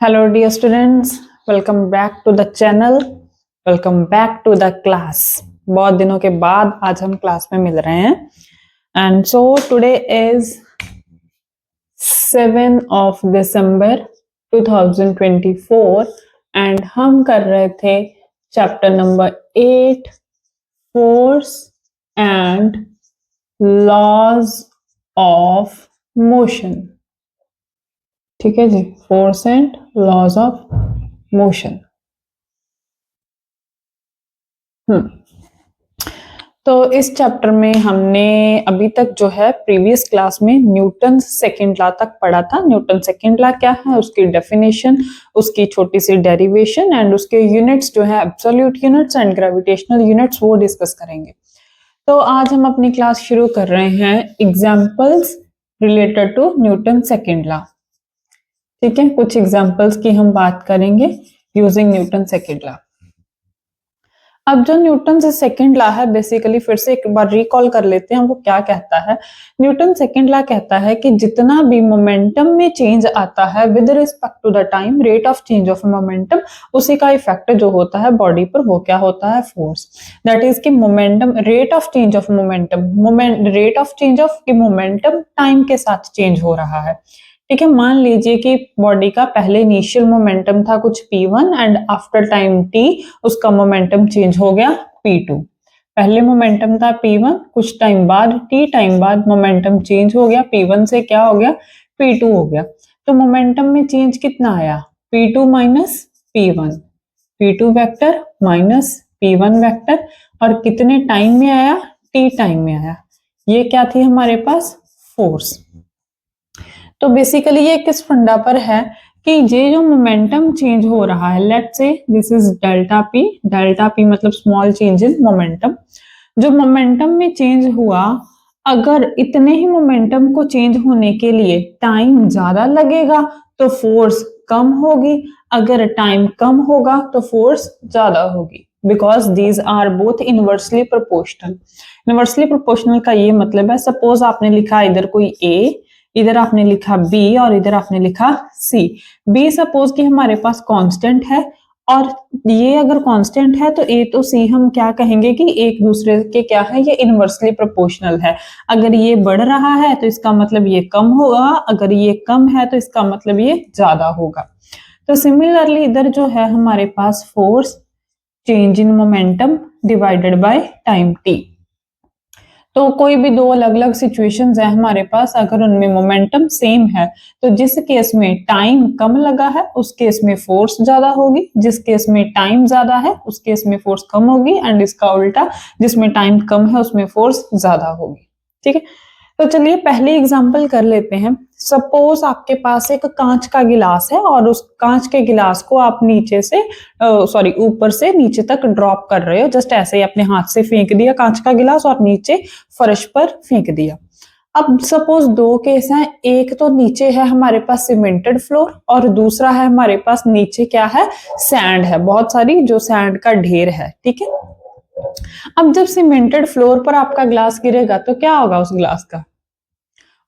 Hello dear students, welcome back to the channel, welcome back to the class. बहुत दिनों के बाद आज हम क्लास में मिल रहे हैं and so today is 7 of December 2024 and हम कर रहे थे chapter number 8 force and laws of motion. ठीक है जी, force and laws of motion. तो इस चैप्टर में हमने अभी तक जो है प्रीवियस क्लास में न्यूटन सेकंड लॉ तक पढ़ा था। न्यूटन सेकंड लॉ क्या है, उसकी डेफिनेशन, उसकी छोटी सी डेरिवेशन एंड उसके यूनिट्स जो है absolute units and gravitational units, वो डिस्कस करेंगे। तो आज हम अपनी क्लास शुरू कर रहे हैं examples related to Newton second law. ठीक है, कुछ एग्जांपल्स की हम बात करेंगे यूजिंग न्यूटन सेकंड लॉ। अब जो न्यूटन से सेकंड लॉ है, बेसिकली फिर से एक बार रिकॉल कर लेते हैं, वो क्या कहता है। न्यूटन सेकंड लॉ कहता है कि जितना भी मोमेंटम में चेंज आता है with respect to the time, rate of change of momentum, उसी का इफेक्ट जो होता है बॉडी पर, वो क्या होता है, फोर्स। दैट इज कि momentum, rate of change of momentum, rate of change of momentum time के साथ चेंज हो रहा है। ठीक है, मान लीजिए कि बॉडी का पहले इनिशियल मोमेंटम था कुछ p1 and after time t उसका मोमेंटम चेंज हो गया p2। पहले मोमेंटम था p1, कुछ टाइम बाद, t टाइम बाद मोमेंटम चेंज हो गया, p1 से क्या हो गया, p2 हो गया। तो मोमेंटम में चेंज कितना आया, p2 minus p1, p2 vector minus p1 vector, और कितने टाइम में आया, t टाइम में आया। ये क्या थी हमारे पास, फोर्स। तो बेसिकली ये किस फंडा पर है कि ये जो मोमेंटम चेंज हो रहा है, let's say this is delta P, delta P मतलब स्मॉल चेंज इन मोमेंटम। जो मोमेंटम में चेंज हुआ, अगर इतने ही मोमेंटम को चेंज होने के लिए टाइम ज्यादा लगेगा तो फोर्स कम होगी, अगर टाइम कम होगा तो फोर्स ज्यादा होगी, because these are both inversely proportional. Inversely proportional का ये मतलब है, सपोज आपने लिखा इधर कोई ए, इधर आपने लिखा b और इधर आपने लिखा c। b सपोज कि हमारे पास कांस्टेंट है और ये अगर कांस्टेंट है तो a तो c हम क्या कहेंगे कि एक दूसरे के क्या है, ये इनवर्सली प्रोपोर्शनल है। अगर ये बढ़ रहा है तो इसका मतलब ये कम होगा, अगर ये कम है तो इसका मतलब ये ज्यादा होगा। तो सिमिलरली इधर जो है हमारे पास force change in momentum divided by time t। तो कोई भी दो अलग अलग सिचुएशंस है हमारे पास, अगर उनमें मोमेंटम सेम है तो जिस केस में टाइम कम लगा है उस केस में फोर्स ज्यादा होगी, जिस केस में टाइम ज्यादा है उस केस में फोर्स कम होगी, एंड इसका उल्टा, जिसमें टाइम कम है उसमें फोर्स ज्यादा होगी। ठीक है, तो चलिए पहले एग्जांपल कर लेते हैं। सपोज आपके पास एक कांच का गिलास है और उस कांच के गिलास को आप नीचे से ऊपर से नीचे तक ड्रॉप कर रहे हो, जस्ट ऐसे ही अपने हाथ से फेंक दिया कांच का गिलास और नीचे फर्श पर फेंक दिया। अब सपोज दो केस हैं, एक तो नीचे है हमारे पास सीमेंटेड फ्लोर और दूसरा है हमारे पास नीचे क्या है, सैंड है, बहुत सारी जो सैंड का ढेर है। ठीक है, अब जब सीमेंटेड फ्लोर पर आपका ग्लास गिरेगा तो क्या होगा उस ग्लास का,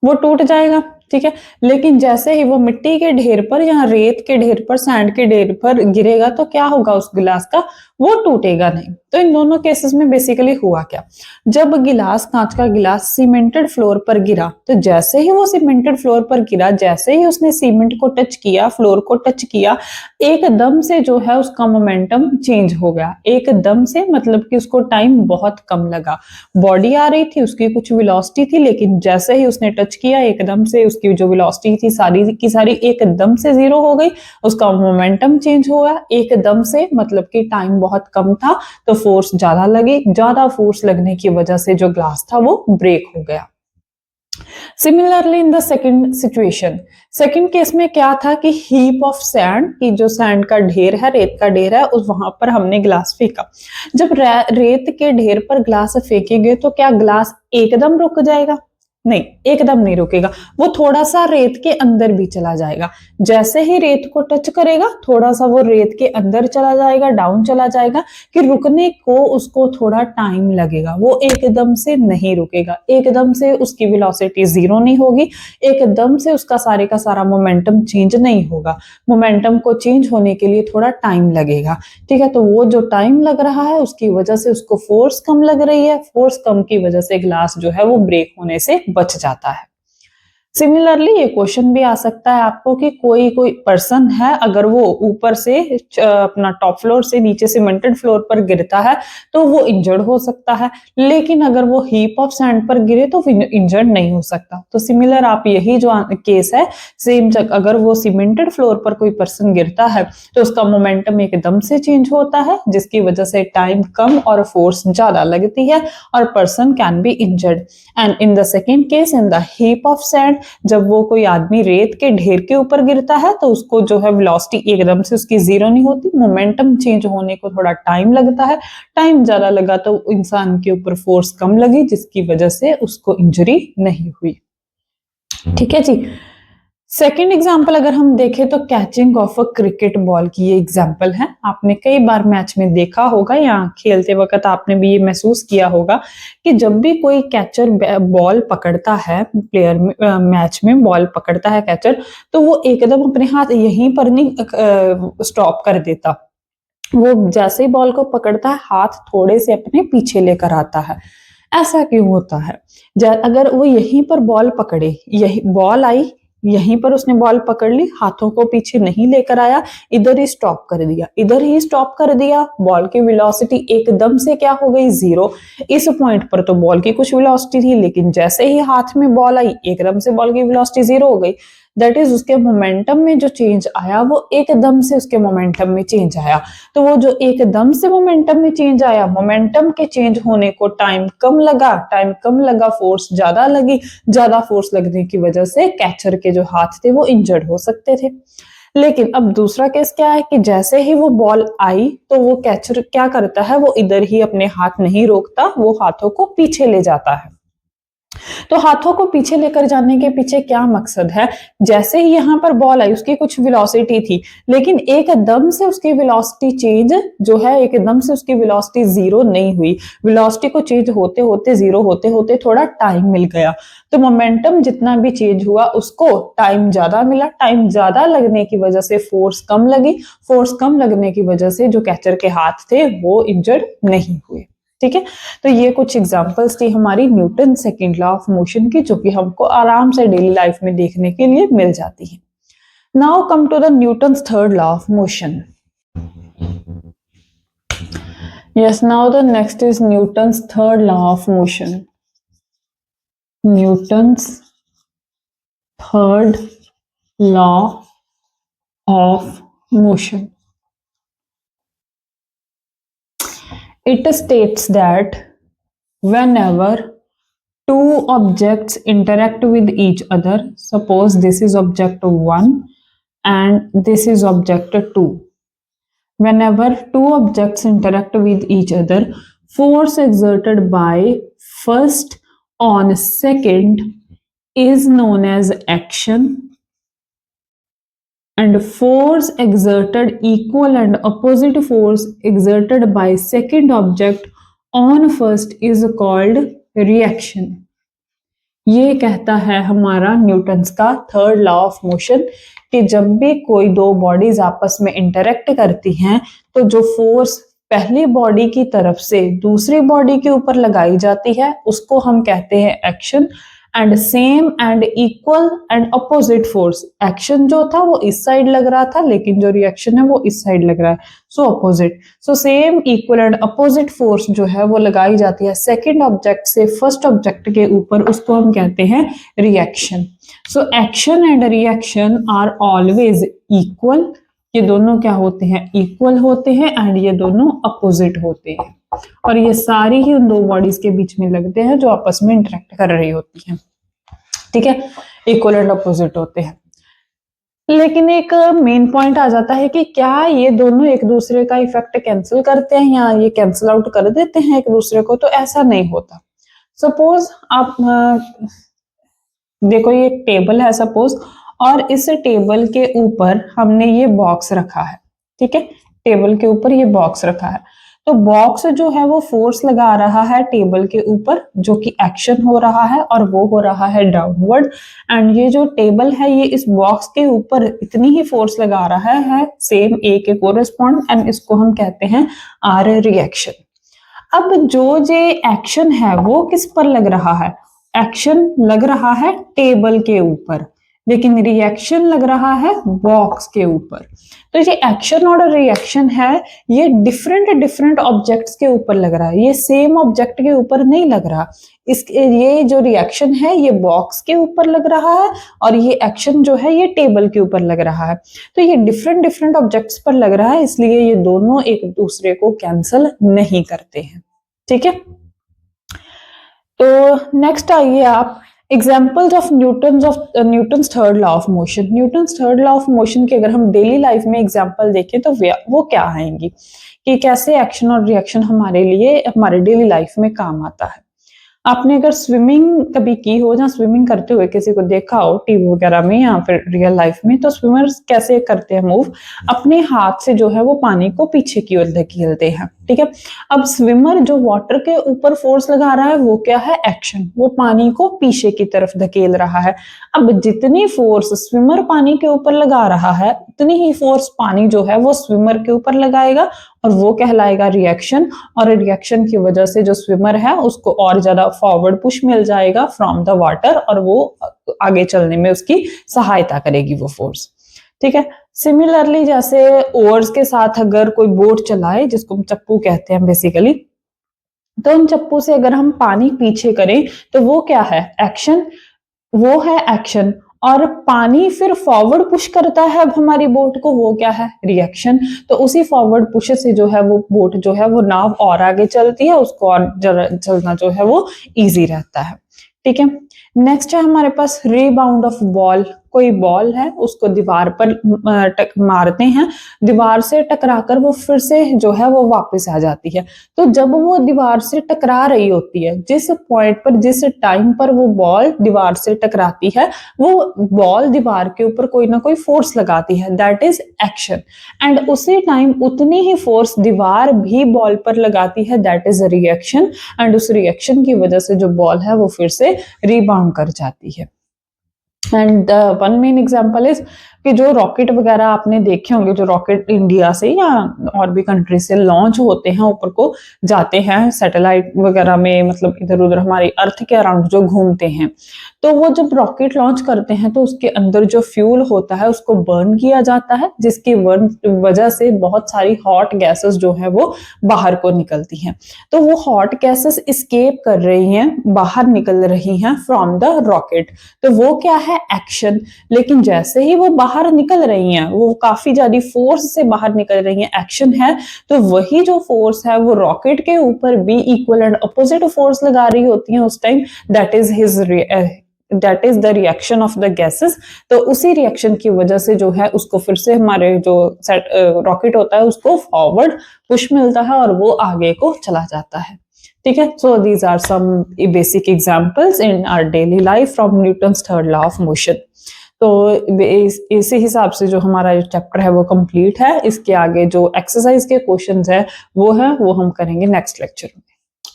वो टूट जाएगा। ठीक है, लेकिन जैसे ही वो मिट्टी के ढेर पर या रेत के ढेर पर, सैंड के ढेर पर गिरेगा तो क्या होगा उस गिलास का, वो टूटेगा नहीं। तो इन दोनों केसेस में बेसिकली हुआ क्या, जब गिलास, कांच का गिलास सीमेंटेड फ्लोर पर गिरा तो जैसे ही वो सीमेंटेड फ्लोर पर गिरा, जैसे ही उसने सीमेंट को टच किया, फ्लोर को टच किया, एकदम से जो है उसका मोमेंटम चेंज हो गया। एकदम से मतलब कि उसको टाइम बहुत कम लगा, बॉडी आ रही थी, उसकी कुछ वेलोसिटी थी, लेकिन जैसे ही उसने टच किया एकदम से उसकी जो वेलोसिटी थी सारी की सारी एकदम से जीरो हो गई, उसका मोमेंटम चेंज हुआ एकदम से, मतलब कि टाइम बहुत कम था तो फोर्स ज्यादा लगी, ज्यादा फोर्स लगने की वजह से जो ग्लास था वो ब्रेक हो गया। Similarly in the second situation, second case में क्या था कि हीप ऑफ सैंड, की जो सैंड का ढेर है, रेत का ढेर है, उस वहां पर हमने ग्लास फेंका। जब रेत के ढेर पर ग्लास फेंकेंगे तो क्या ग्लास एकदम रुक जाएगा, नहीं, एकदम नहीं रुकेगा, वो थोड़ा सा रेत के अंदर भी चला जाएगा। जैसे ही रेत को टच करेगा थोड़ा सा वो रेत के अंदर चला जाएगा, डाउन चला जाएगा, कि रुकने को उसको थोड़ा टाइम लगेगा, वो एकदम से नहीं रुकेगा, एकदम से उसकी वेलोसिटी जीरो नहीं होगी, एकदम से उसका सारे का सारा मोमेंटम चेंज नहीं होगा, मोमेंटम को चेंज होने के लिए थोड़ा टाइम लगेगा। ठीक है, तो वो जो टाइम लग रहा है उसकी वजह से उसको फोर्स कम लग रही है, फोर्स कम की वजह से ग्लास जो है वो ब्रेक होने से बच जाता है। सिमिलरली ये क्वेश्चन भी आ सकता है आपको कि कोई कोई पर्सन है, अगर वो ऊपर से अपना टॉप फ्लोर से नीचे सीमेंटेड फ्लोर पर गिरता है तो वो इंजर्ड हो सकता है, लेकिन अगर वो हीप ऑफ सैंड पर गिरे तो इंजर्ड नहीं हो सकता। तो सिमिलर आप यही जो केस है सेम, अगर वो सीमेंटेड फ्लोर पर कोई पर्सन गिरता है तो उसका मोमेंटम एकदम से चेंज होता है, जिसकी वजह से टाइम कम और फोर्स ज्यादा लगती है और person can be injured. And in the second case, in the heap of sand, जब वो कोई आदमी रेत के ढेर के ऊपर गिरता है तो उसको जो है वेलोसिटी एकदम से उसकी जीरो नहीं होती, मोमेंटम चेंज होने को थोड़ा टाइम लगता है, टाइम ज्यादा लगा तो इंसान के ऊपर फोर्स कम लगी, जिसकी वजह से उसको इंजरी नहीं हुई। ठीक है जी। सेकेंड एग्जाम्पल अगर हम देखें तो catching of a cricket ball की ये एग्जाम्पल है। आपने कई बार मैच में देखा होगा या खेलते वक्त आपने भी ये महसूस किया होगा कि जब भी कोई कैचर बॉल पकड़ता है, प्लेयर मैच में बॉल पकड़ता है कैचर, तो वो एकदम अपने हाथ यहीं पर नहीं स्टॉप कर देता, वो जैसे ही बॉल को पकड़ता है हाथ थोड़े से अपने पीछे लेकर आता है। ऐसा क्यों होता है? अगर वो यहीं पर बॉल पकड़े, यही बॉल आई, यहीं पर उसने बॉल पकड़ ली, हाथों को पीछे नहीं लेकर आया, इधर ही स्टॉप कर दिया, इधर ही स्टॉप कर दिया, बॉल की वेलोसिटी एकदम से क्या हो गई? जीरो। इस पॉइंट पर तो बॉल की कुछ वेलोसिटी थी, लेकिन जैसे ही हाथ में बॉल आई एकदम से बॉल की वेलोसिटी जीरो हो गई। दैट इज उसके मोमेंटम में जो चेंज आया वो एकदम से उसके मोमेंटम में चेंज आया। तो वो जो एकदम से मोमेंटम में चेंज आया, मोमेंटम के चेंज होने को टाइम कम लगा, फोर्स ज्यादा लगी, ज्यादा फोर्स लगने की वजह से कैचर के जो हाथ थे वो इंजर्ड हो सकते थे। लेकिन अब दूसरा केस क्या है कि जैसे ही वो बॉल आई तो वो कैचर क्या करता है, वो इधर ही अपने हाथ नहीं रोकता, वो हाथों को पीछे ले जाता है। तो हाथों को पीछे लेकर जाने के पीछे क्या मकसद है? जैसे ही यहाँ पर बॉल आई उसकी कुछ वेलोसिटी थी, लेकिन एकदम से उसकी वेलोसिटी चेंज जो है, एकदम से उसकी वेलोसिटी जीरो नहीं हुई, वेलोसिटी को चेंज होते होते जीरो होते होते थोड़ा टाइम मिल गया। तो मोमेंटम जितना भी चेंज हुआ उसको टाइम ज्यादा मिला, टाइम ज्यादा लगने की वजह से फोर्स कम लगी, फोर्स कम लगने की वजह से जो कैचर के हाथ थे वो इंजर्ड नहीं हुए। ठीक है, तो ये कुछ एग्जांपल्स थी हमारी Newton second law of motion की, जो कि हमको आराम से डेली लाइफ में देखने के लिए मिल जाती है। Now come to the Newton's third law of motion. Yes, now the next is Newton's third law of motion. Newton's third law of motion. It states that whenever two objects interact with each other, suppose this is object 1 and this is object 2. Whenever two objects interact with each other, force exerted by first on second is known as action, and force exerted equal and opposite force exerted by second object on first is called reaction. ये कहता है हमारा Newton's का third law of motion कि जब भी कोई दो बॉडीज आपस में इंटरेक्ट करती हैं तो जो फोर्स पहली बॉडी की तरफ से दूसरी बॉडी के ऊपर लगाई जाती है उसको हम कहते हैं action, and same and equal and opposite force, action जो था वो इस साइड लग रहा था लेकिन जो रिएक्शन है वो इस साइड लग रहा है, so opposite. So same equal and opposite force जो है वो लगाई जाती है सेकंड ऑब्जेक्ट से फर्स्ट ऑब्जेक्ट के ऊपर, उसको हम कहते हैं reaction. So action and reaction are always equal, ये दोनों क्या होते हैं? इक्वल होते हैं, एंड ये दोनों अपोजिट होते हैं, और ये सारी ही उन दो बॉडीज के बीच में लगते हैं जो आपस में इंटरेक्ट कर रही होती हैं। ठीक है, इक्वल एंड अपोजिट होते हैं। लेकिन एक मेन पॉइंट आ जाता है कि क्या ये दोनों एक दूसरे का इफेक्ट कैंसिल करते हैं या ये कैंसिल आउट कर देते हैं एक दूसरे को? तो ऐसा नहीं होता। सपोज आप देखो ये एक टेबल है सपोज, और इस टेबल के ऊपर हमने ये बॉक्स रखा है, ठीक है, टेबल के ऊपर ये बॉक्स रखा है। तो बॉक्स जो है वो फोर्स लगा रहा है टेबल के ऊपर, जो कि एक्शन हो रहा है, और वो हो रहा है डाउनवर्ड। एंड ये जो टेबल है ये इस बॉक्स के ऊपर इतनी ही फोर्स लगा रहा है सेम ए के कोरेस्पॉन्ड, एंड इसको हम कहते हैं आर रिएक्शन। अब जो जे एक्शन है वो किस पर लग रहा है? एक्शन लग रहा है टेबल के ऊपर, लेकिन रिएक्शन लग रहा है बॉक्स के ऊपर। तो ये एक्शन और रिएक्शन है, ये डिफरेंट डिफरेंट ऑब्जेक्ट्स के ऊपर लग रहा है, ये सेम ऑब्जेक्ट के ऊपर नहीं लग रहा। ये जो रिएक्शन है ये बॉक्स के ऊपर लग रहा है, और ये एक्शन जो है ये टेबल के ऊपर लग रहा है। तो ये डिफरेंट डिफरेंट ऑब्जेक्ट्स पर लग रहा है, इसलिए ये दोनों एक दूसरे को कैंसल नहीं करते हैं, ठीक है। तो नेक्स्ट आइए आप, examples of Newton's third law of motion. Newton's third law of motion के अगर हम डेली लाइफ में एग्जाम्पल देखें तो वो क्या आएंगी, कि कैसे एक्शन और रिएक्शन हमारे लिए हमारे डेली लाइफ में काम आता है। आपने अगर स्विमिंग कभी की हो, या स्विमिंग करते हुए किसी को देखा हो टीवी वगैरह में या फिर रियल लाइफ में, तो स्विमर्स कैसे करते हैं मूव, अपने हाथ से जो है वो पानी को पीछे की ओर धकेलते हैं, ठीक है। अब स्विमर जो वाटर के ऊपर फोर्स लगा रहा है वो क्या है? एक्शन, वो पानी को पीछे की तरफ धकेल रहा है। अब जितनी फोर्स स्विमर पानी के ऊपर लगा रहा है उतनी ही फोर्स पानी जो है वो स्विमर के ऊपर लगाएगा, और वो कहलाएगा रिएक्शन। और रिएक्शन की वजह से जो स्विमर है उसको और ज्यादा फॉरवर्ड पुश मिल जाएगा फ्रॉम द वाटर, और वो आगे चलने में उसकी सहायता करेगी वो फोर्स, ठीक है। सिमिलरली जैसे ओवर्स के साथ अगर कोई बोट चलाए, जिसको हम चप्पू कहते हैं बेसिकली, तो उन चप्पू से अगर हम पानी पीछे करें तो वो क्या है? एक्शन, वो है एक्शन। और पानी फिर फॉरवर्ड पुश करता है अब हमारी बोट को, वो क्या है? रिएक्शन। तो उसी फॉरवर्ड पुश से जो है वो बोट जो है वो नाव और आगे चलती है, उसको और चलना जो है वो इजी रहता है, ठीक है। नेक्स्ट है हमारे पास रीबाउंड ऑफ बॉल। कोई बॉल है उसको दीवार पर मारते हैं, दीवार से टकराकर वो फिर से जो है वो वापस आ जाती है। तो जब वो दीवार से टकरा रही होती है, जिस पॉइंट पर जिस टाइम पर वो बॉल दीवार से टकराती है, वो बॉल दीवार के ऊपर कोई ना कोई फोर्स लगाती है, दैट इज एक्शन। एंड उसी टाइम उतनी ही फोर्स दीवार भी बॉल पर लगाती है, दैट इज रिएक्शन। एंड उस रिएक्शन की वजह से जो बॉल है वो फिर से रीबाउंड कर जाती है। And one main example is कि जो रॉकेट वगैरह आपने देखे होंगे, जो रॉकेट इंडिया से या और भी कंट्री से लॉन्च होते हैं, ऊपर को जाते हैं सैटेलाइट वगैरह में, मतलब इधर उधर हमारी अर्थ के अराउंड जो घूमते हैं, तो वो जब रॉकेट लॉन्च करते हैं तो उसके अंदर जो फ्यूल होता है उसको बर्न किया जाता है, जिसकी वजह से बहुत सारी हॉट गैसेस जो है वो बाहर को निकलती हैं। तो वो हॉट गैसेस स्केप कर रही हैं, बाहर निकल रही हैं फ्रॉम द रॉकेट, तो वो क्या है? एक्शन। लेकिन जैसे ही वो बाहर निकल रही हैं, वो काफी ज्यादा फोर्स से बाहर निकल रही हैं, एक्शन है, तो वही जो फोर्स है वो रॉकेट के ऊपर भी इक्वल एंड अपोजिट फोर्स लगा रही होती है उस time, that is the reaction of the gases. तो उसी रिएक्शन की वजह से जो है उसको फिर से हमारे जो रॉकेट होता है उसको फॉरवर्ड पुश मिलता है, और वो आगे को चला जाता है, ठीक है। So these are some basic examples in our daily life from Newton's third law of motion. तो इसी हिसाब से जो हमारा जो चैप्टर है वो कंप्लीट है। इसके आगे जो एक्सरसाइज के क्वेश्चंस है वो हम करेंगे नेक्स्ट लेक्चर में।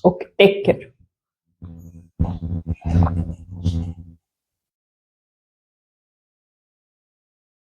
Okay, take care.